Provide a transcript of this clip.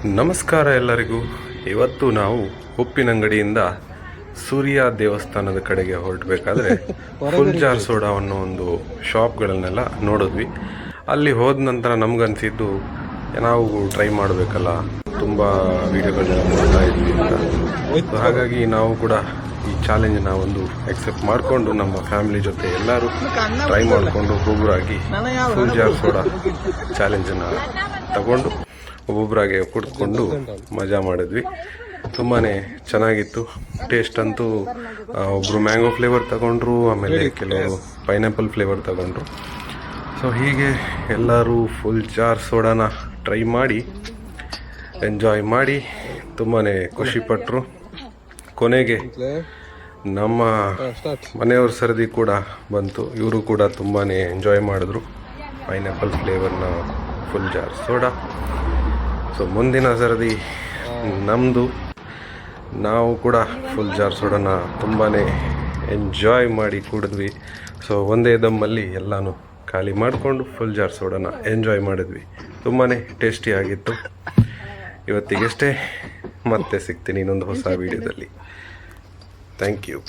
ನಮಸ್ಕಾರ ಎಲ್ಲರಿಗೂ. ಇವತ್ತು ನಾವು ಉಪ್ಪಿನಂಗಡಿಯಿಂದ ಸೂರ್ಯ ದೇವಸ್ಥಾನದ ಕಡೆಗೆ ಹೊರಟಬೇಕಾದ್ರೆ ಫುಲ್ ಜಾರ್ ಸೋಡಾ ಅನ್ನೋ ಒಂದು ಶಾಪ್ಗಳನ್ನೆಲ್ಲ ನೋಡಿದ್ವಿ. ಅಲ್ಲಿ ಹೋದ ನಂತರ ನಮಗನ್ಸಿದ್ದು ನಾವು ಟ್ರೈ ಮಾಡಬೇಕಲ್ಲ, ತುಂಬ ವೀಡಿಯೋಗಳನ್ನ ನೋಡ್ತಾ ಇದ್ವಿ ಅಂತ. ಸೊ ಹಾಗಾಗಿ ನಾವು ಕೂಡ ಈ ಚಾಲೆಂಜನ್ನ ಒಂದು ಎಕ್ಸೆಪ್ಟ್ ಮಾಡಿಕೊಂಡು ನಮ್ಮ ಫ್ಯಾಮಿಲಿ ಜೊತೆ ಎಲ್ಲರೂ ಟ್ರೈ ಮಾಡಿಕೊಂಡು ಒಬ್ಬೊಬ್ಬರಾಗಿ ಫುಲ್ ಜಾರ್ ಸೋಡಾ ಚಾಲೆಂಜನ್ನು ತಗೊಂಡು ಒಬ್ಬೊಬ್ಬರಾಗೆ ಕುಡಿದ್ಕೊಂಡು ಮಜಾ ಮಾಡಿದ್ವಿ. ತುಂಬಾ ಚೆನ್ನಾಗಿತ್ತು. ಟೇಸ್ಟ್ ಅಂತೂ ಒಬ್ಬರು ಮ್ಯಾಂಗೋ ಫ್ಲೇವರ್ ತಗೊಂಡ್ರು, ಆಮೇಲೆ ಕೆಲವರು ಪೈನಾಪಲ್ ಫ್ಲೇವರ್ ತಗೊಂಡ್ರು. ಸೊ ಹೀಗೆ ಎಲ್ಲರೂ ಫುಲ್ ಜಾರ್ ಸೋಡಾನ ಟ್ರೈ ಮಾಡಿ ಎಂಜಾಯ್ ಮಾಡಿ ತುಂಬಾ ಖುಷಿಪಟ್ಟರು. ಕೊನೆಗೆ ನಮ್ಮ ಮನೆಯವ್ರ ಸರದಿ ಕೂಡ ಬಂತು. ಇವರು ಕೂಡ ತುಂಬಾ ಎಂಜಾಯ್ ಮಾಡಿದ್ರು ಪೈನಾಪಲ್ ಫ್ಲೇವರ್ನ ಫುಲ್ ಜಾರ್ ಸೋಡಾ. ಸೊ ಮುಂದಿನ ಸರದಿ ನಮ್ಮದು. ನಾವು ಕೂಡ ಫುಲ್ ಜಾರ್ ಸೋಡಾನ ತುಂಬಾ ಎಂಜಾಯ್ ಮಾಡಿ ಕುಡಿದ್ವಿ. ಸೊ ಒಂದೇ ದಮ್ಮಲ್ಲಿ ಎಲ್ಲನೂ ಖಾಲಿ ಮಾಡಿಕೊಂಡು ಫುಲ್ ಜಾರ್ ಸೋಡಾನ ಎಂಜಾಯ್ ಮಾಡಿದ್ವಿ. ತುಂಬಾ ಟೇಸ್ಟಿಯಾಗಿತ್ತು. ಇವತ್ತಿಗಷ್ಟೇ, ಮತ್ತೆ ಸಿಗ್ತೀನಿ ಇನ್ನೊಂದು ಹೊಸ ವೀಡಿಯೋದಲ್ಲಿ. Thank you.